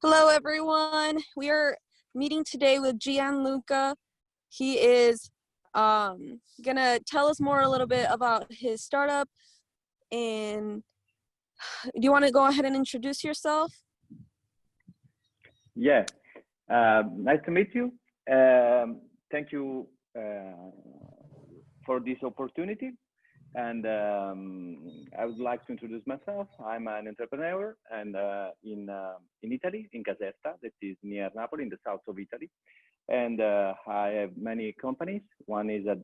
Hello, everyone. We are meeting today with Gianluca. He is gonna tell us more a little bit about his startup. And do you want to go ahead and introduce yourself? Yeah, nice to meet you. Thank you for this opportunity. And I would like to introduce myself. I'm an entrepreneur and in Italy, in Caserta, that is near Napoli, in the south of Italy. And I have many companies. One is a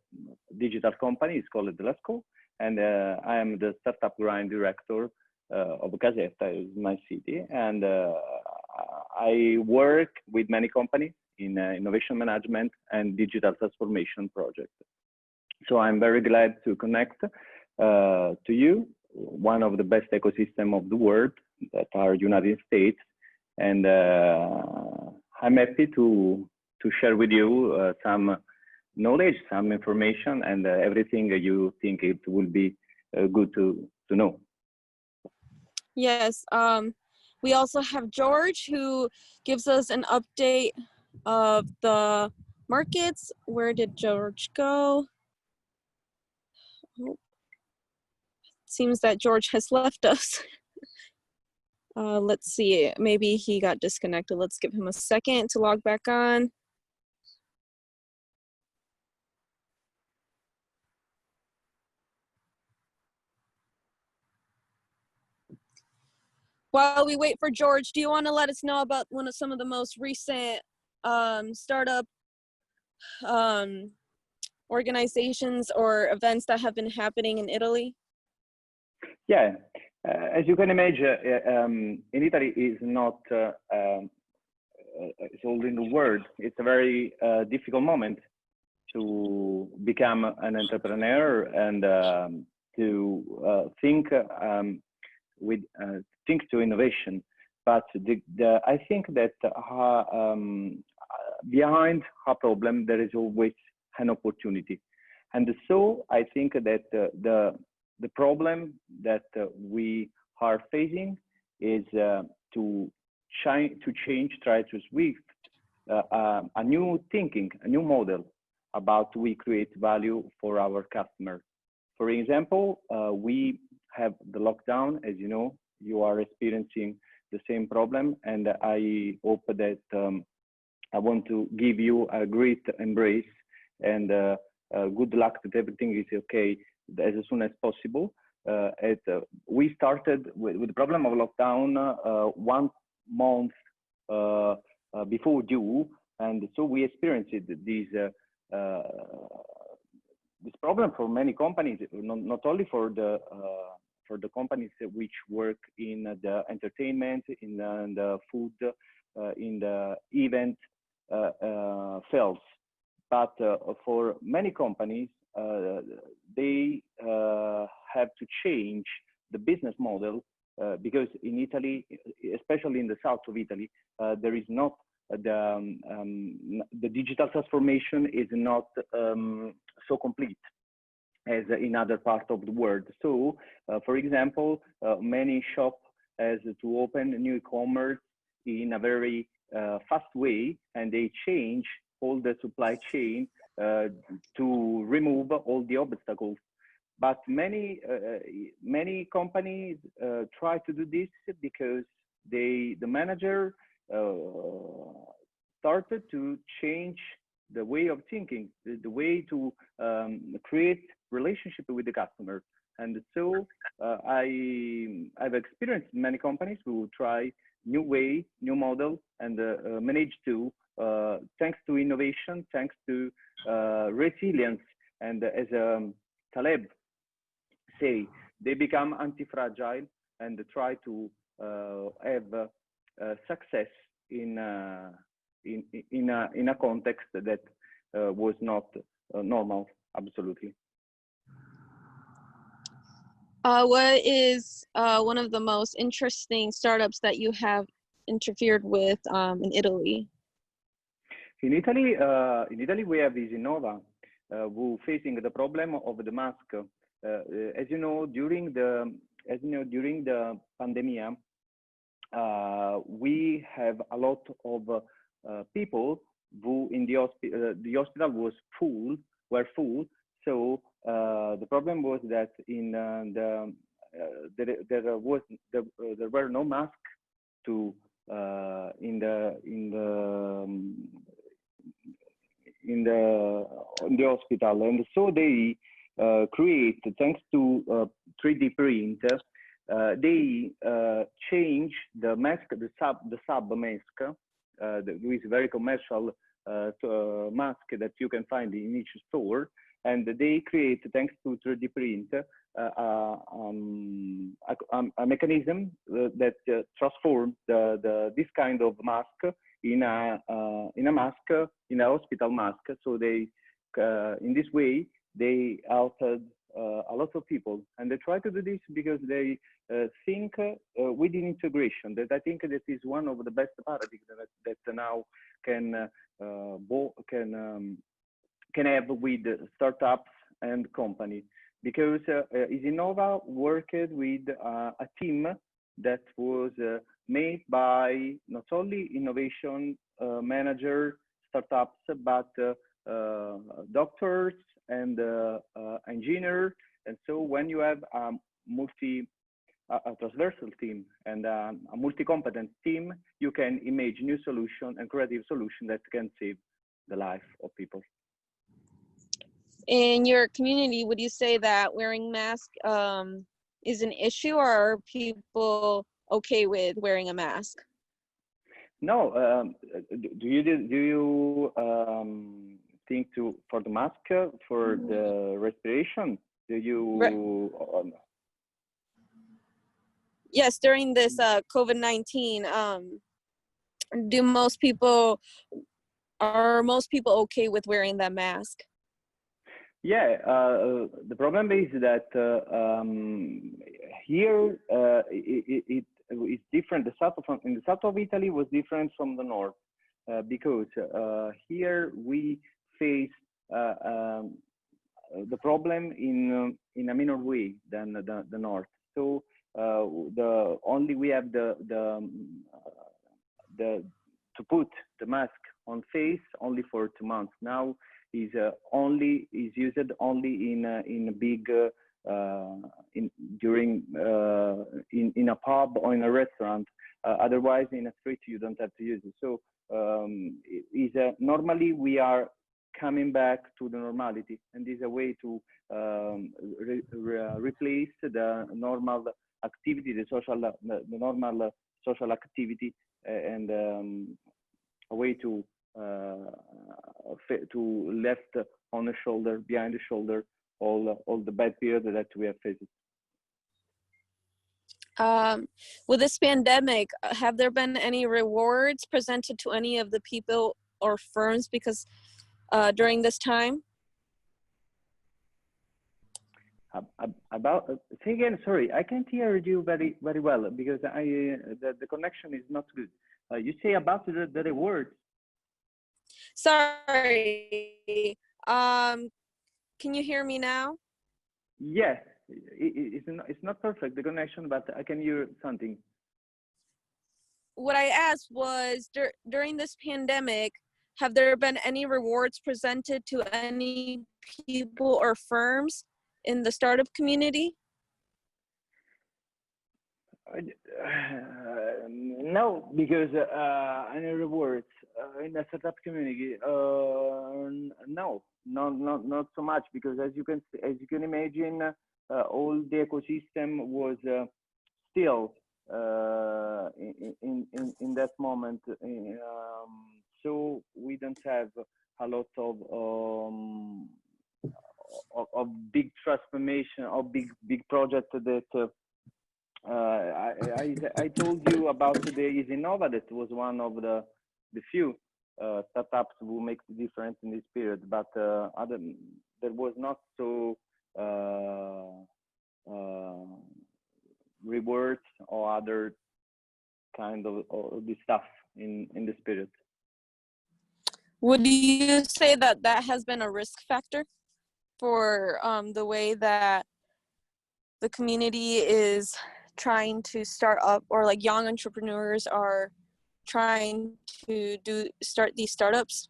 digital company, it's called Lasco. And I am the startup grind director of Caserta, is my city. And I work with many companies in innovation management and digital transformation projects. So I'm very glad to connect to you, one of the best ecosystem of the world that are United States. And I'm happy to share with you some knowledge, some information, and everything you think it will be good to know. Yes. We also have George, who gives us an update of the markets. Where did George go? Oh. Seems that George has left us. Let's see, maybe he got disconnected. Let's give him a second to log back on. While we wait for George, do you want to let us know about some of the most recent startup organizations or events that have been happening in Italy? Yeah, as you can imagine, in Italy is not it's all in the world. It's a very difficult moment to become an entrepreneur and to think to innovation. But I think that behind a problem there is always an opportunity, and so I think that the problem that we are facing is to change, try to switch a new thinking, a new model about we create value for our customers. For example, we have the lockdown, as you know, you are experiencing the same problem, and I hope that I want to give you a great embrace and good luck that everything is okay as soon as possible. We started with the problem of lockdown 1 month before due, and so we experienced this problem for many companies, not only for the companies which work in the entertainment, in the food, in the event fields, but for many companies, they have to change the business model because in Italy, especially in the south of Italy, there is not the digital transformation is not so complete as in other parts of the world. So, for example, many shops has to open new e-commerce in a very fast way, and they change all the supply chain to remove all the obstacles. But many companies try to do this because the manager started to change the way of thinking, the way to create relationship with the customer. And so I've experienced many companies who try new way, new model, and manage to, thanks to innovation, thanks to resilience, and as Taleb say, they become anti-fragile and try to have success in a context that was not normal, absolutely. What is one of the most interesting startups that you have interfered with in Italy? In Italy, we have this Anova, who facing the problem of the mask. As you know, during the pandemic, we have a lot of people who in the hospital was full, were full. So the problem was that in there were no masks to in the hospital, and so they create, thanks to 3D print, they change the mask, the sub mask, which is very commercial mask that you can find in each store, and they create, thanks to 3D print, a mechanism that transforms this kind of mask in a mask, in a hospital mask. So they, in this way, they altered a lot of people, and they try to do this because they think with integration. That I think that is one of the best paradigms that now can have with startups and company, because Anova worked with a team that was made by not only innovation manager startups, but doctors and engineers. And so when you have a transversal team and a multi-competent team, you can imagine new solution and creative solution that can save the life of people. In your community, would you say that wearing masks is an issue, or are people okay with wearing a mask? No, do you think for the mask for the respiration? Do you? Yes, during this COVID-19, are most people okay with wearing that mask? Yeah, the problem is that here it's different. In the south of Italy was different from the north, because here we face the problem in a minor way than the north. So we have to put the mask on face only for 2 months. Now is used only in a big in a pub or in a restaurant. Otherwise, in a street you don't have to use it. So normally we are coming back to the normality, and is a way to replace the normal activity, the normal social activity, and a way to left on the shoulder, behind the shoulder, all the bad period that we have faced. With this pandemic, have there been any rewards presented to any of the people or firms because during this time? Say again, sorry, I can't hear you very well because the connection is not good. You say about the rewards. Sorry. Can you hear me now? Yes, it's not perfect, the connection, but I can hear something. What I asked was, during this pandemic, have there been any rewards presented to any people or firms in the startup community? No, because any rewards in the startup community, no, not so much, because as you can imagine, all the ecosystem was still in that moment. So we don't have a lot of big transformation or big project that. I told you about the Anova, that was one of the few startups who make the difference in this period, but there was not so rewards or other kind of this stuff in this period. Would you say that has been a risk factor for the way that the community is trying to start up, or like young entrepreneurs are trying to start these startups?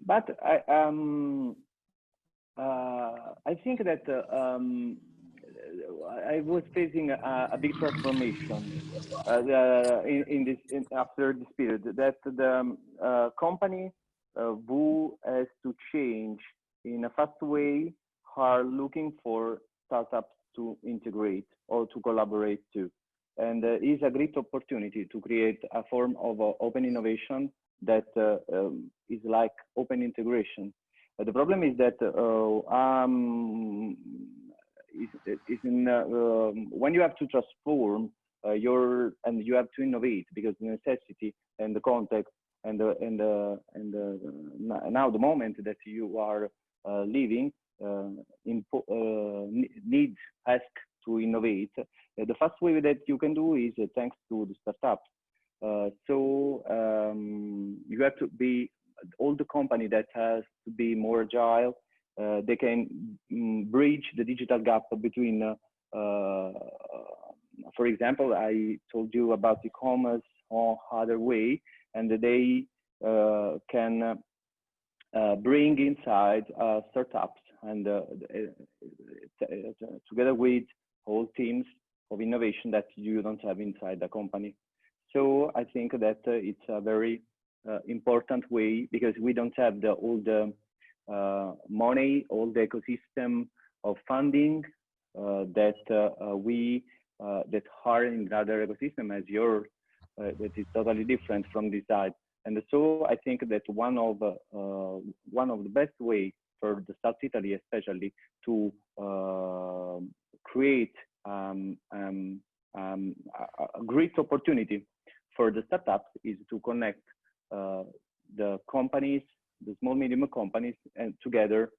But I think that I was facing a big transformation after this period, that the company who has to change in a fast way are looking for startups to integrate or to collaborate to. And is a great opportunity to create a form of open innovation that is like open integration. The problem is that when you have to transform and you have to innovate, because the necessity and the context and now the moment that you are living needs ask to innovate. The fast way that you can do is thanks to the startups. So you have to be, all the company that has to be more agile. They can bridge the digital gap between, for example, I told you about e-commerce or other way, and they can bring inside startups and together with whole teams of innovation that you don't have inside the company. So I think that it's a very important way, because we don't have all the money, all the ecosystem of funding that that are in the other ecosystem as yours, that is totally different from this side. And so I think that one of the best ways for the South Italy, especially, to create a great opportunity for the startups is to connect the companies, the small medium companies, and together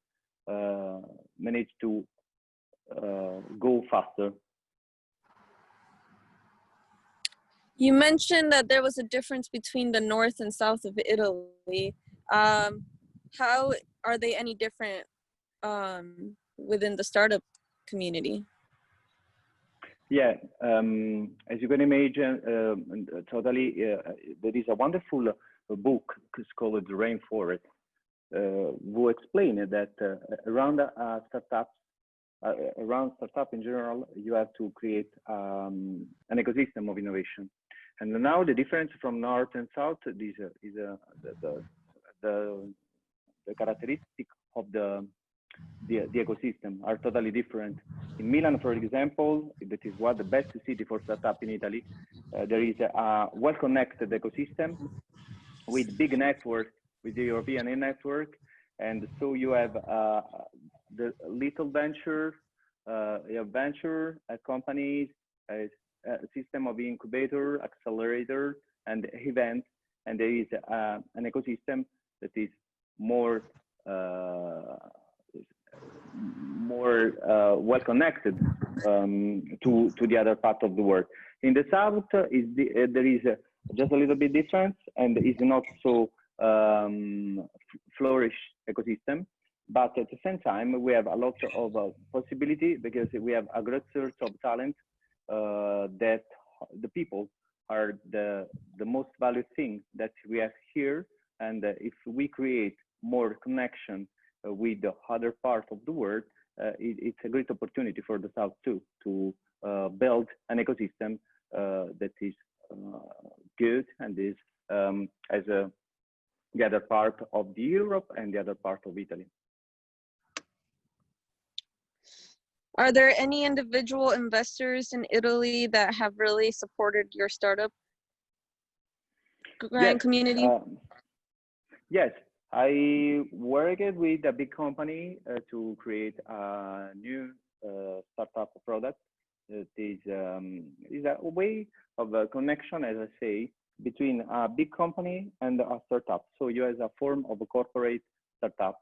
manage to go faster. You mentioned that there was a difference between the north and south of Italy. How are they any different within the startup community? Yeah, as you can imagine, totally, there is a wonderful book, it's called The Rainforest, who explain that around startup in general, you have to create an ecosystem of innovation. And now the difference from north and south is the characteristic of the ecosystem are totally different. In Milan, for example, that is what the best city for startup in Italy. There is a well-connected ecosystem with big networks, with the European network, and so you have the little venture, you have venture companies, a system of incubator, accelerator, and events, and there is an ecosystem that is more well connected to the other part of the world. In the south, there is just a little bit difference, and is not so flourish ecosystem. But at the same time, we have a lot of possibility, because we have a great source of talent that the people are the most valued thing that we have here. And if we create more connection with the other part of the world, it's a great opportunity for the South too, to build an ecosystem that is good and is as the other part of the Europe and the other part of Italy. Are there any individual investors in Italy that have really supported your startup community? Yes, I worked with a big company to create a new startup product. It is a way of a connection, as I say, between a big company and a startup. So you have a form of a corporate startup,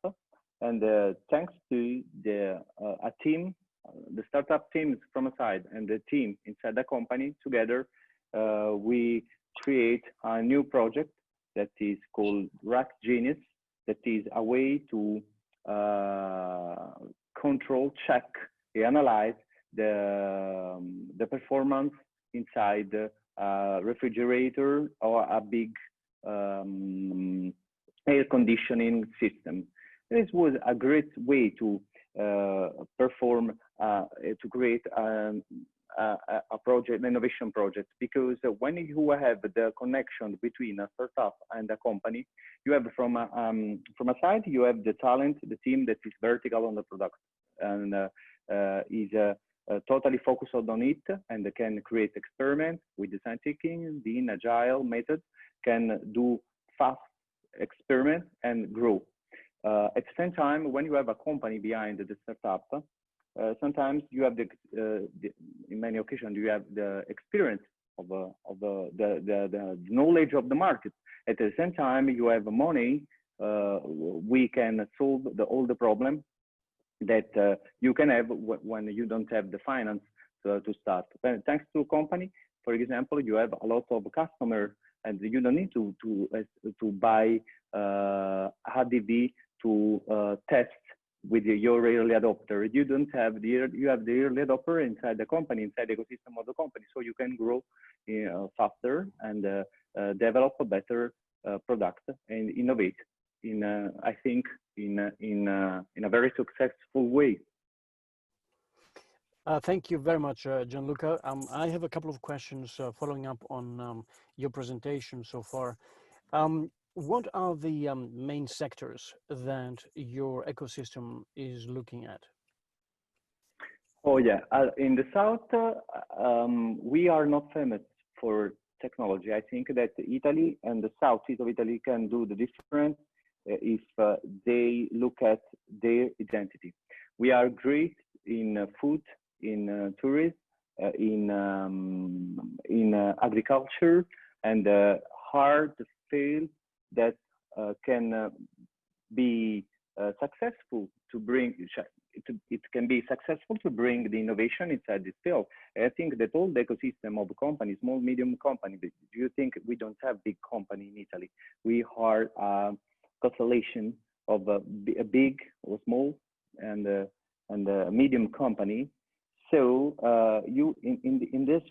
and thanks to a team, the startup teams from a side and the team inside the company together, we create a new project that is called Rack Genius. That is a way to control, check, analyze the performance inside a refrigerator or a big air conditioning system. This was a great way to perform, to create a project, an innovation project, because when you have the connection between a startup and a company, you have from a side, you have the talent, the team that is vertical on the product and is totally focused on it and can create experiments with design thinking, the agile method, can do fast experiment and grow. At the same time, when you have a company behind the startup, sometimes you have in many occasions you have the experience of the knowledge of the market. At the same time, you have money. We can solve all the problem that you can have when you don't have the finance to start. But thanks to a company, for example, you have a lot of customers, and you don't need to buy HDV to test with your early adopter. You don't have you have the early adopter inside the company, inside the ecosystem of the company, so you can grow faster and develop a better product and innovate in I think in a very successful way. Thank you very much, Gianluca. I have a couple of questions following up on your presentation so far. What are the main sectors that your ecosystem is looking at? Oh yeah, in the south, we are not famous for technology. I think that Italy and the southeast of Italy can do the difference if they look at their identity. We are great in food, in tourism, in agriculture, and hard field that can be successful to bring. It can be successful to bring the innovation inside this field. I think that all the ecosystem of companies, small, medium company. Do you think we don't have big company in Italy? We are a constellation of a big or small and a medium company. So you in this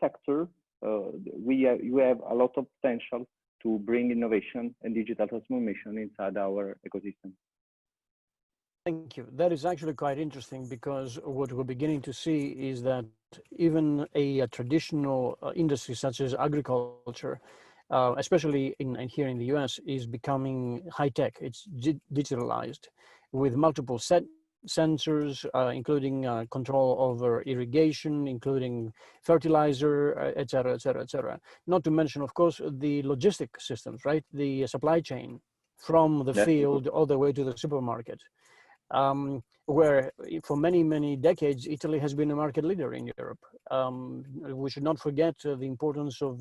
sector, you have a lot of potential to bring innovation and digital transformation inside our ecosystem. Thank you. That is actually quite interesting, because what we're beginning to see is that even a traditional industry such as agriculture, especially here in the US, is becoming high tech. It's digitalized with multiple sensors, including control over irrigation, including fertilizer, et cetera, et cetera, et cetera. Not to mention, of course, the logistic systems, right? The supply chain from the field all the way to the supermarket, where for many, many decades, Italy has been a market leader in Europe. We should not forget the importance of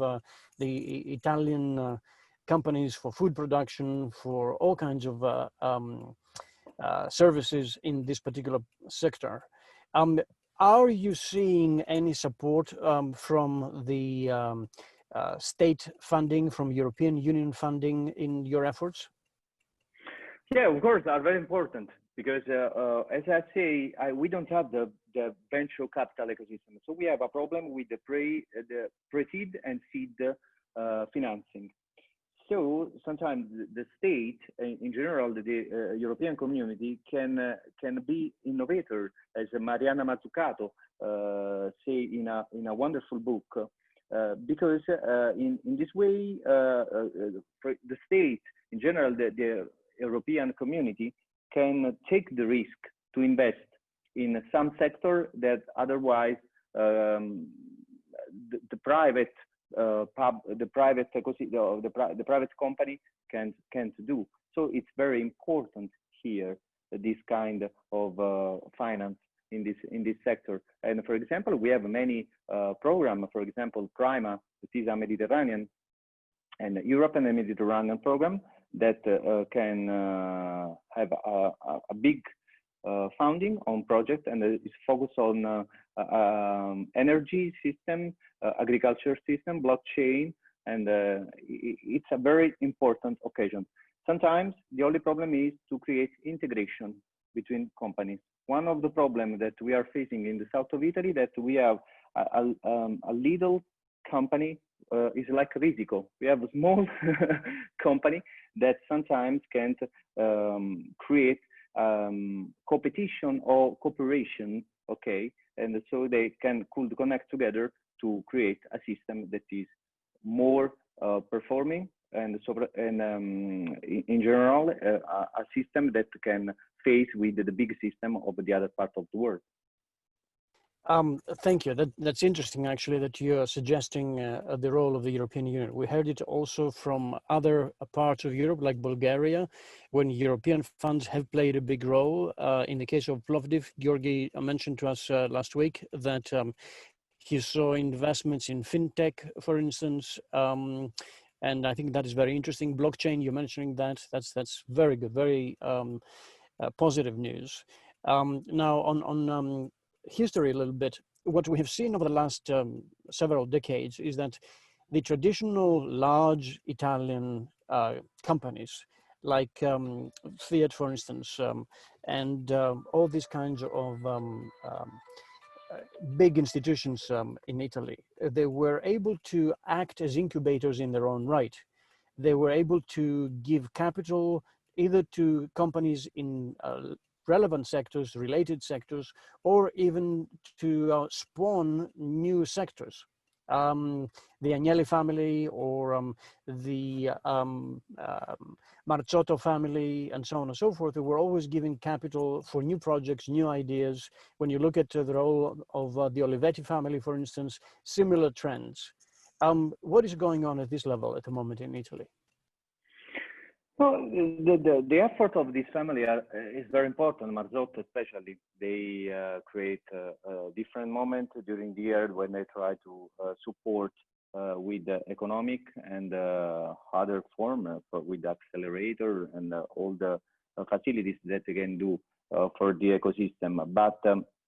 the Italian companies for food production, for all kinds of services in this particular sector. Are you seeing any support from the state funding, from European Union funding in your efforts? Yeah, of course, are very important, because as I say, we don't have the venture capital ecosystem. So we have a problem with the pre-seed and seed financing. So sometimes the state, in general, the European community can be innovator, as Mariana Mazzucato say in a wonderful book, because in this way, the state, in general, the European community can take the risk to invest in some sector that otherwise the private company can't do. So it's very important here, this kind of finance in this sector. And for example, we have many programs. For example, Prima, that is a Mediterranean and Europe and a Mediterranean program that can have a big funding on project, and is focused on energy system, agriculture system, blockchain, and it's a very important occasion. Sometimes the only problem is to create integration between companies. One of the problems that we are facing in the south of Italy that we have a little company is like Risico. We have a small company that sometimes can't create competition or cooperation, okay, and so they could connect together to create a system that is more performing and in general a system that can face with the big system of the other part of the world. Thank you. That's interesting, actually, that you're suggesting the role of the European Union. We heard it also from other parts of Europe, like Bulgaria, when European funds have played a big role. In the case of Plovdiv, Georgi mentioned to us last week that he saw investments in fintech, for instance, and I think that is very interesting. Blockchain, you're mentioning that. That's very good, very positive news. Now, on history a little bit, what we have seen over the last several decades is that the traditional large Italian companies like Fiat, for instance, and all these kinds of big institutions in Italy, they were able to act as incubators in their own right. They were able to give capital either to companies in relevant sectors, related sectors, or even to spawn new sectors. The Agnelli family or the Marzotto family and so on and so forth, they were always giving capital for new projects, new ideas. When you look at the role of the Olivetti family, for instance, similar trends. What is going on at this level at the moment in Italy? Well, the effort of this family is very important. Marzotto especially, they create different moments during the year when they try to support with the economic and other form with the accelerator and all the facilities that they can do for the ecosystem. But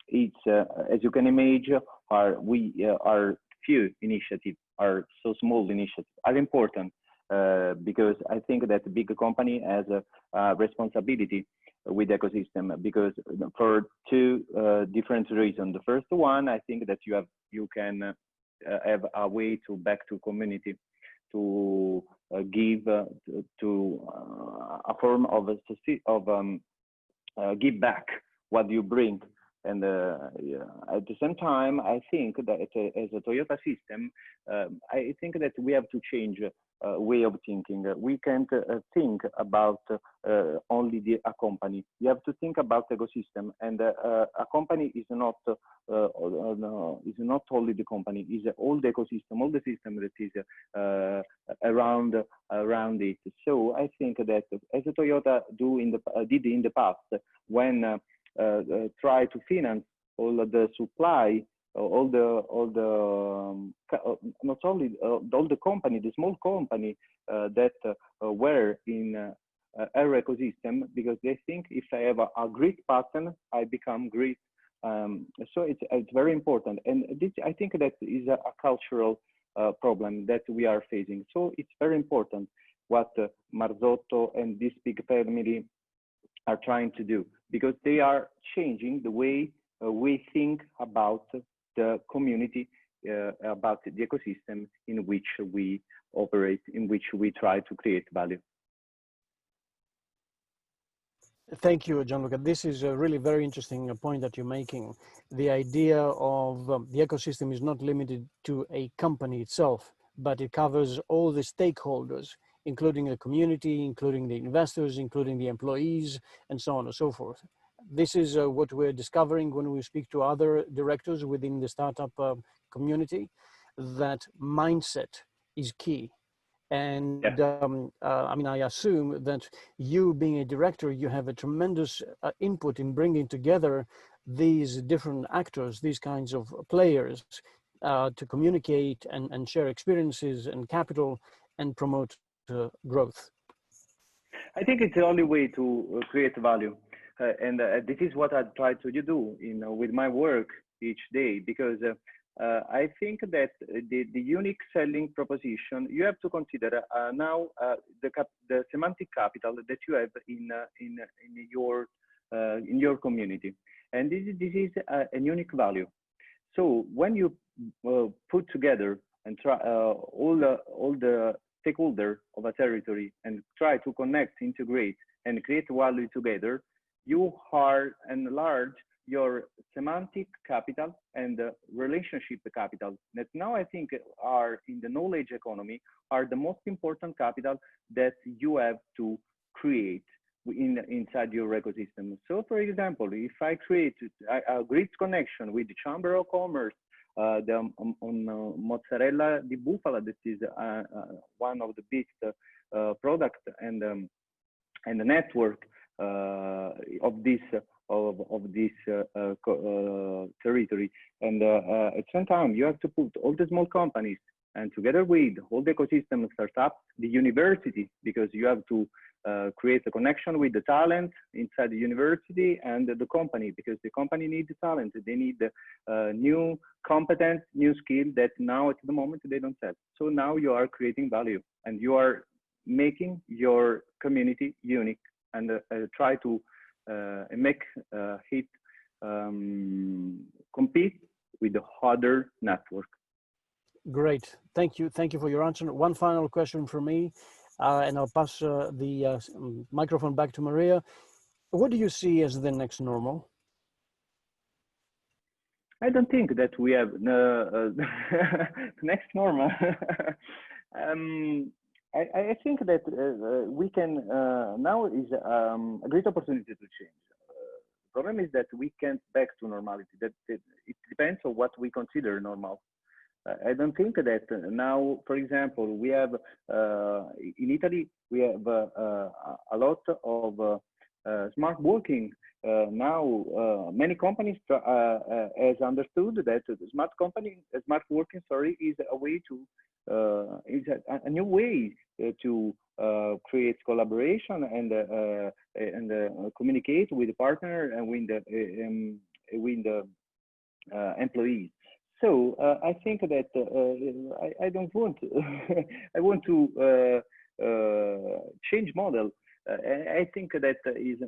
it's as you can imagine, our few initiatives are so small initiatives are important. Because I think that the big company has a responsibility with the ecosystem because for two different reasons. The first one, I think that you can have a way to back to community to give to a form of give back what you bring. And at the same time, I think that as a Toyota system, I think that we have to change way of thinking. We can't think about only a company. You have to think about the ecosystem, and a company is not only the company. Is all the ecosystem, all the system that is around it. So I think that as a Toyota did in the past when try to finance all of the supply, all the company, the small company that were in our ecosystem, because they think if I have a great partner, I become great. So it's very important, and this I think that is a cultural problem that we are facing. So it's very important what Marzotto and this big family are trying to do, because they are changing the way we think about the community, about the ecosystem in which we operate, in which we try to create value. Thank you, Gianluca. This is a really very interesting point that you're making. The idea of the ecosystem is not limited to a company itself, but it covers all the stakeholders, including the community, including the investors, including the employees, and so on and so forth. This is what we're discovering when we speak to other directors within the startup community, that mindset is key. And I mean, I assume that you being a director, you have a tremendous input in bringing together these different actors, these kinds of players to communicate and share experiences and capital and promote growth. I think it's the only way to create value. And this is what I try to do with my work each day, because I think that the unique selling proposition, you have to consider now the semantic capital that you have in your in your community. And this is a unique value. So when you put together and try all the stakeholders of a territory and try to connect, integrate, and create value together, you are enlarge your semantic capital and relationship capital that now I think are in the knowledge economy are the most important capital that you have to create inside your ecosystem. So for example, if I create a great connection with the Chamber of Commerce, on mozzarella di bufala, that is one of the best products and the network of this territory. And at the same time, you have to put all the small companies and together with all the ecosystem startups, the university, because you have to create a connection with the talent inside the university and the company, because the company needs the talent. They need new competence, new skill that now at the moment they don't have. So now you are creating value and you are making your community unique and try to make it compete with the other network. Great, thank you for your answer. One final question from me, and I'll pass the microphone back to Maria. What do you see as the next normal? I don't think that we have next normal. I think that we can now is a great opportunity to change. The problem is that we can't back to normality. That it depends on what we consider normal. I don't think that now, for example, we have in Italy we have a lot of smart working. Now many companies has understood that smart working, is a way to is a new way to create collaboration and communicate with the partner and with the employees. So I think that I don't want I want to change model. I think that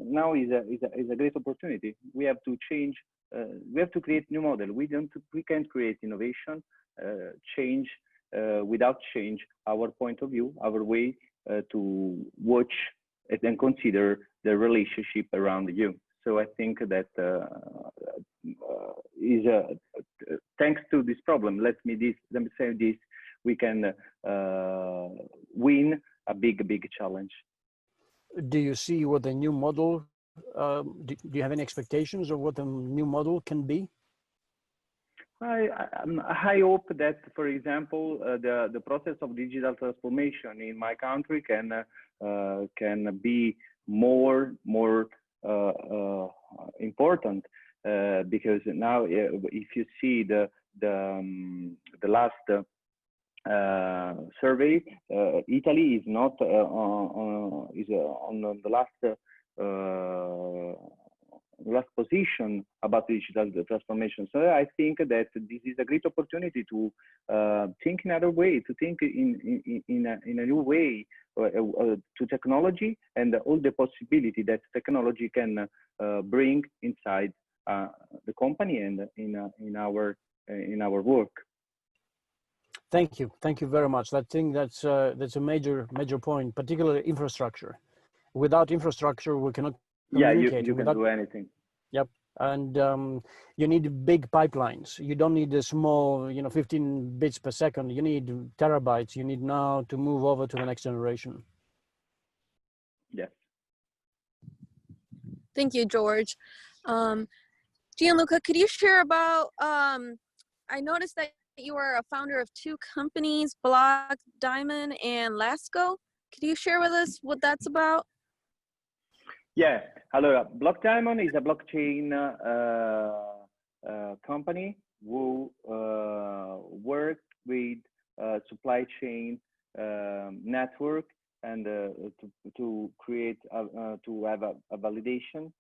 now is a great opportunity. We have to change. We have to create new model. We can't create innovation, change without change our point of view, our way to watch and consider the relationship around you. So I think that is thanks to this problem. Let me say this: we can win a big challenge. Do you see what the new model? Do you have any expectations of what the new model can be? I hope that, for example, the process of digital transformation in my country can be more important because now, if you see the last survey, Italy is not on the last position about digital transformation. So I think that this is a great opportunity to think in another way, to think in a new way to technology and all the possibility that technology can bring inside the company and in our work. Thank you very much. I think that's a major point, particularly infrastructure. Without infrastructure, we cannot communicate. You can do anything. Yep, and you need big pipelines. You don't need a small, 15 bits per second. You need terabytes. You need now to move over to the next generation. Yes. Thank you, George. Gianluca, could you share about? I noticed that you are a founder of 2 companies, Block Diamond and Lasco. Could you share with us what that's about? Yeah, allora, Block Diamond is a blockchain company who work with supply chain network and to create to have a validation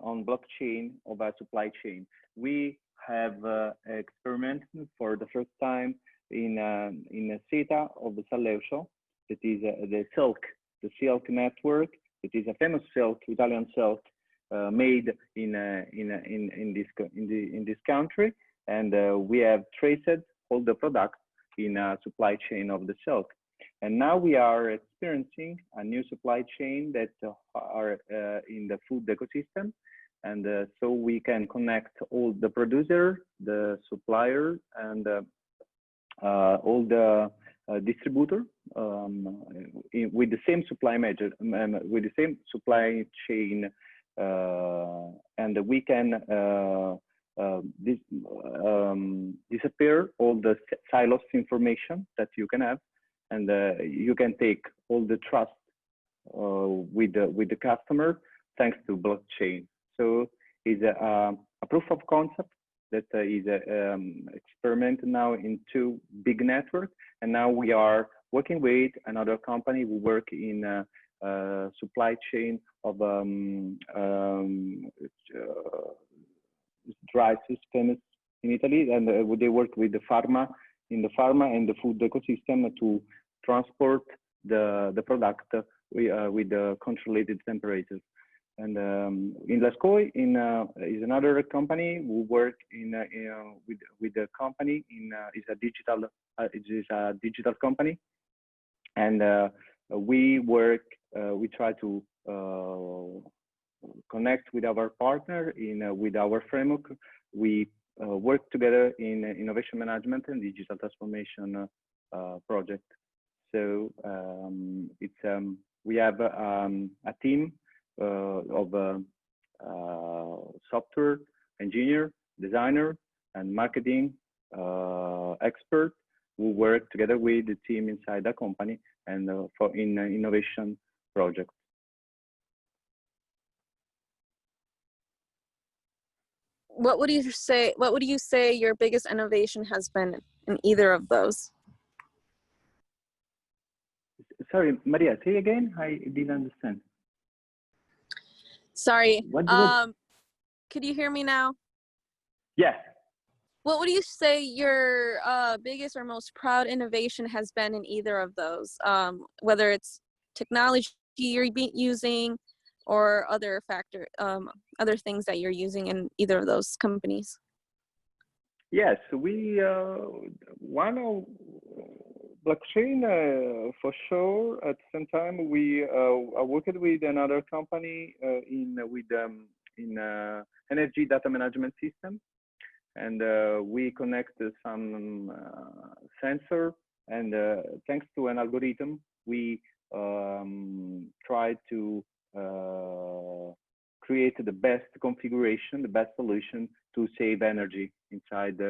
on blockchain of a supply chain. We have experimented for the first time in a SETA of the Salleucio, that is the silk network. It is a famous silk, Italian silk made in this country, and we have traced all the products in a supply chain of the silk. And now we are experiencing a new supply chain that are in the food ecosystem. And so we can connect all the producer, the supplier, and all the distributor with the same supply measure, with the same supply chain, and we can disappear all the silos information that you can have, and you can take all the trust with the customer thanks to blockchain. So it's a proof of concept that is experiment now in 2 big networks, and now we are working with another company who work in supply chain of dry systems in Italy, and they work with the pharma and the food ecosystem to transport the product with the controlled temperatures. And in Lascaux, is another company who work with the company is a digital company, and we try to connect with our partner with our framework. We work together in innovation management and digital transformation project. So we have a team of software engineer, designer, and marketing expert who work together with the team inside the company and in innovation project. What would you say your biggest innovation has been in either of those? Sorry, Maria, say again. I didn't understand. Sorry. Could you hear me now? Yes. What would you say your biggest or most proud innovation has been in either of those? Whether it's technology you're using or other things that you're using in either of those companies? Yes, we one of blockchain for sure. At the same time, we are working with another company in energy data management system, and we connect some sensor, and thanks to an algorithm, we try to create the best configuration, the best solution to save energy inside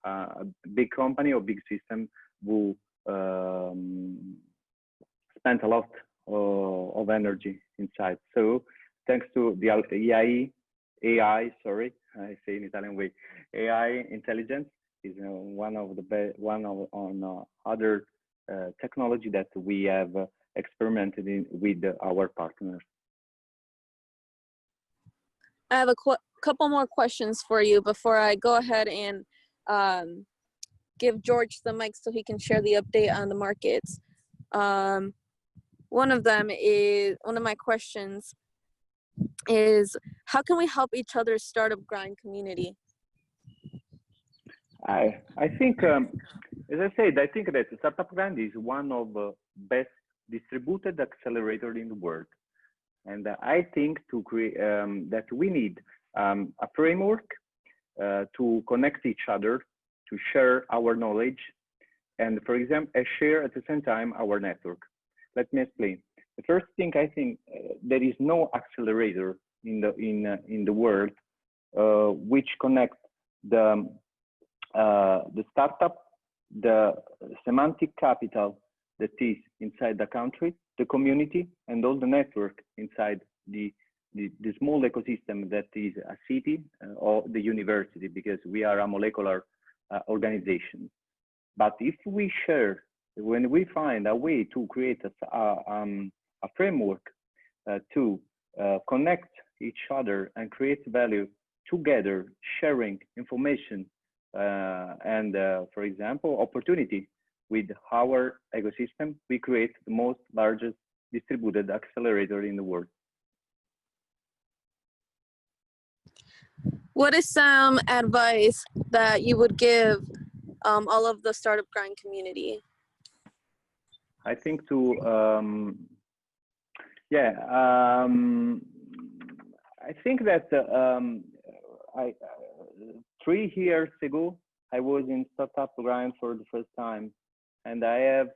a big company or big system who spent a lot of energy inside. So thanks to the AI, sorry, I say in Italian way, AI intelligence is one of other technology that we have experimented with our partners. I have a couple more questions for you before I go ahead and give George the mic so he can share the update on the markets. One of my questions is, how can we help each other's startup grind community? I think, as I said, I think that Startup Grind is one of the best distributed accelerator in the world. And I think to create that we need a framework to connect each other, to share our knowledge, and for example, share at the same time our network. Let me explain. The first thing, I think there is no accelerator in the world which connects the startup, the semantic capital that is inside the country, the community, and all the network inside the small ecosystem that is a city or the university, because we are a molecular organization. But if we share, when we find a way to create a framework to connect each other and create value together, sharing information and, for example, opportunity with our ecosystem, we create the most largest distributed accelerator in the world. What is some advice that you would give all of the startup grind community? I think I think that 3 years ago I was in startup grind for the first time, and I have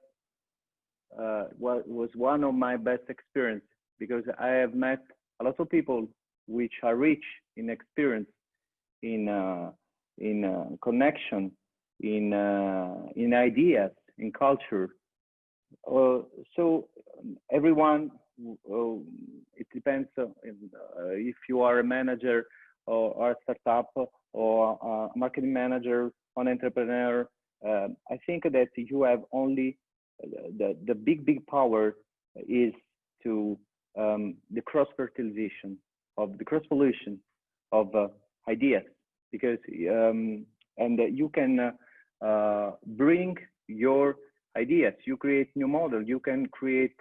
what was one of my best experience, because I have met a lot of people which are rich in experience, in connection, in ideas, in culture. So everyone, it depends if you are a manager or a startup or a marketing manager, an entrepreneur. I think that you have only the big power is to the cross fertilization of the cross pollution of ideas, because and you can bring your ideas, you create new model, you can create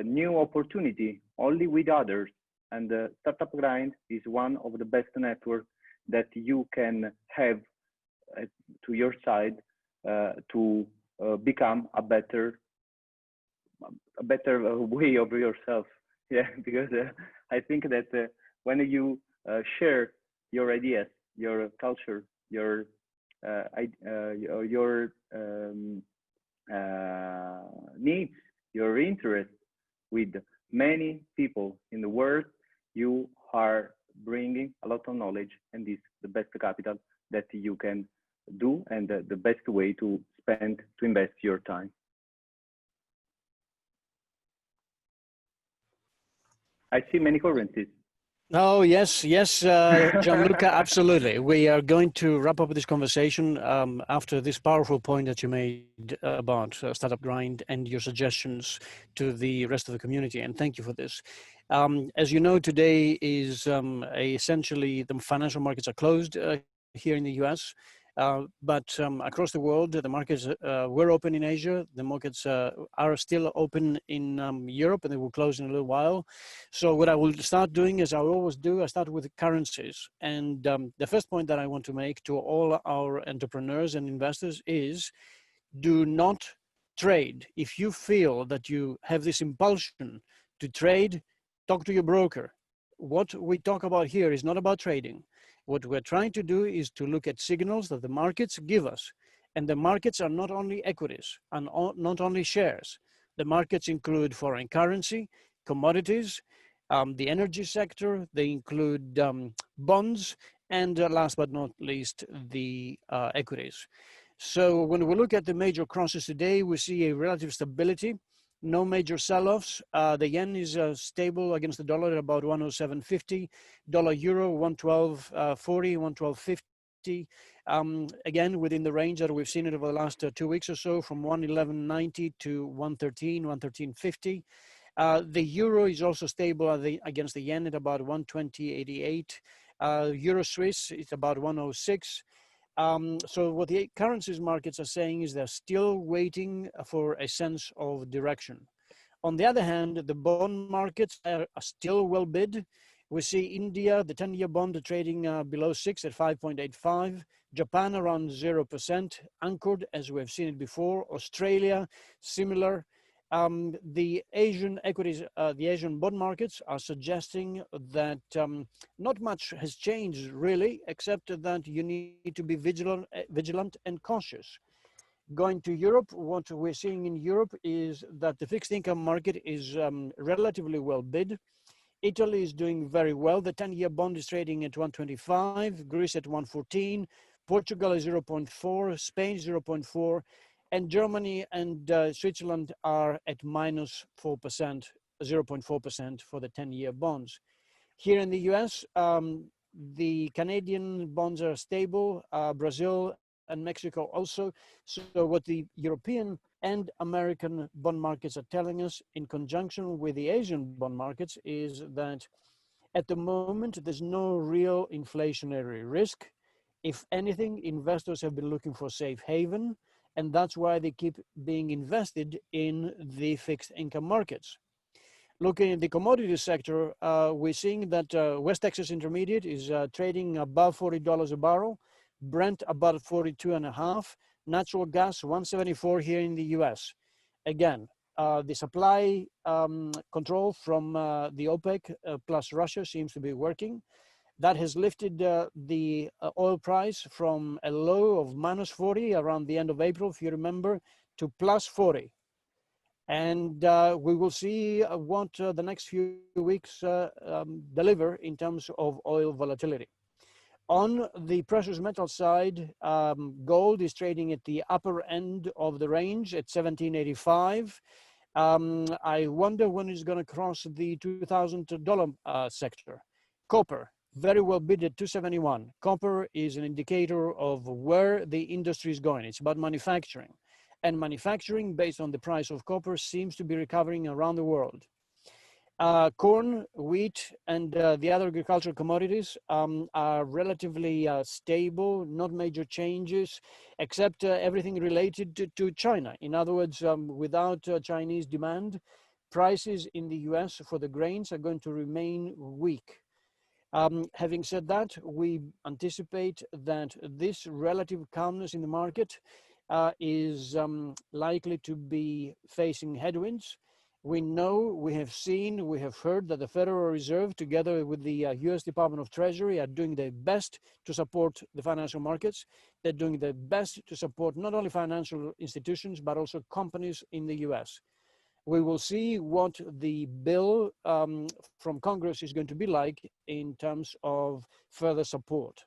new opportunity only with others. And the startup grind is one of the best networks that you can have to your side to become a better way of yourself. Yeah, because I think that when you share your ideas, your culture, your needs, your interests with many people in the world, you are bringing a lot of knowledge, and this is the best capital that you can do, and the best way to invest your time. I see many currencies. Oh, yes, Gianluca, absolutely. We are going to wrap up this conversation after this powerful point that you made about Startup Grind and your suggestions to the rest of the community. And thank you for this. As you know, today is essentially the financial markets are closed here in the US. But across the world, the markets were open in Asia. The markets are still open in Europe, and they will close in a little while. So what I will start doing, as I always do, I start with currencies. And the first point that I want to make to all our entrepreneurs and investors is, do not trade. If you feel that you have this impulsion to trade, talk to your broker. What we talk about here is not about trading. What we're trying to do is to look at signals that the markets give us. And the markets are not only equities and not only shares. The markets include foreign currency, commodities, the energy sector, they include bonds, and last but not least, the equities. So when we look at the major crosses today, we see a relative stability. No major sell-offs. The yen is stable against the dollar at about 107.50. Dollar euro 112.40, 112.50. Again, within the range that we've seen it over the last 2 weeks or so, from 111.90 to 113, 113.50. The euro is also stable against the yen at about 120.88. Euro Swiss is about 106. So what the currencies markets are saying is they're still waiting for a sense of direction. On the other hand, the bond markets are still well bid. We see India, the 10-year bond trading below 6 at 5.85. Japan around 0%, anchored as we've seen it before. Australia, similar. The Asian equities, the Asian bond markets are suggesting that not much has changed really, except that you need to be vigilant and cautious. Going to Europe, what we're seeing in Europe is that the fixed income market is relatively well bid. Italy is doing very well. The 10-year bond is trading at 125, Greece at 114, Portugal is 0.4, Spain 0.4, and Germany and Switzerland are at minus 4%, 0.4% for the 10-year bonds. Here in the US, the Canadian bonds are stable, Brazil and Mexico also. So what the European and American bond markets are telling us, in conjunction with the Asian bond markets, is that at the moment, there's no real inflationary risk. If anything, investors have been looking for safe haven, and that's why they keep being invested in the fixed income markets. Looking at the commodity sector, we're seeing that West Texas Intermediate is trading above $40 a barrel, Brent about 42.5, natural gas 174 here in the US. Again, the supply control from the OPEC plus Russia seems to be working. That has lifted the oil price from a low of -40 around the end of April, if you remember, to +40. And we will see what the next few weeks deliver in terms of oil volatility. On the precious metal side, gold is trading at the upper end of the range at 1785. I wonder when it's going to cross the $2,000 sector. Copper, very well bid at 271. Copper is an indicator of where the industry is going. It's about manufacturing. And manufacturing, based on the price of copper, seems to be recovering around the world. Corn, wheat, and the other agricultural commodities are relatively stable, not major changes, except everything related to China. In other words, without Chinese demand, prices in the US for the grains are going to remain weak. Having said that, we anticipate that this relative calmness in the market is likely to be facing headwinds. We know, we have seen, we have heard that the Federal Reserve, together with the US Department of Treasury, are doing their best to support the financial markets. They're doing their best to support not only financial institutions, but also companies in the US. We will see what the bill from Congress is going to be like in terms of further support.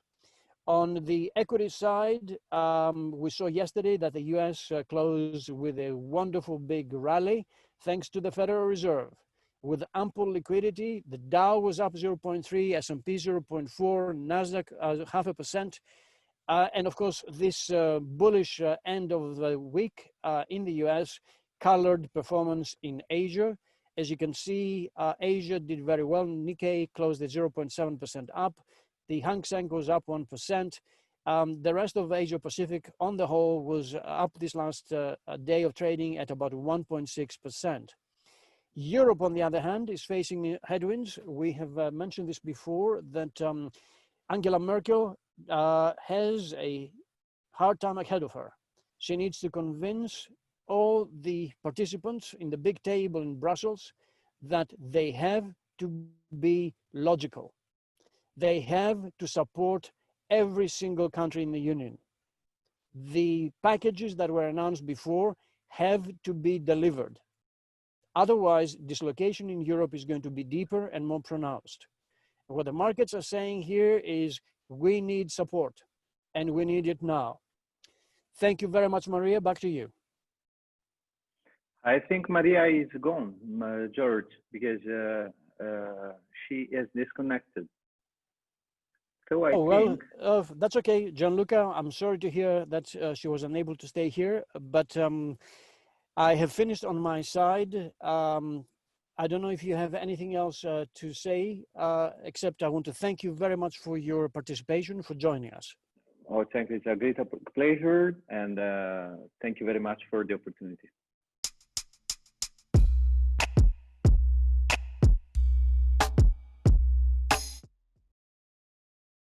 On the equity side, we saw yesterday that the US closed with a wonderful big rally, thanks to the Federal Reserve. With ample liquidity, the Dow was up 0.3, S&P 0.4, NASDAQ 0.5%. And of course, this bullish end of the week in the US colored performance in Asia. As you can see, Asia did very well. Nikkei closed at 0.7% up. The Hang Seng was up 1%. The rest of Asia Pacific on the whole was up this last day of trading at about 1.6%. Europe, on the other hand, is facing headwinds. We have mentioned this before, that Angela Merkel has a hard time ahead of her. She needs to convince all the participants in the big table in Brussels that they have to be logical. They have to support every single country in the Union. The packages that were announced before have to be delivered. Otherwise, dislocation in Europe is going to be deeper and more pronounced. What the markets are saying here is we need support, and we need it now. Thank you very much, Maria. Back to you. I think Maria is gone, George, because she is disconnected. So I think... that's okay, Gianluca. I'm sorry to hear that she was unable to stay here, but I have finished on my side. I don't know if you have anything else to say, except I want to thank you very much for your participation, for joining us. Oh, thank you. It's a great pleasure, and thank you very much for the opportunity.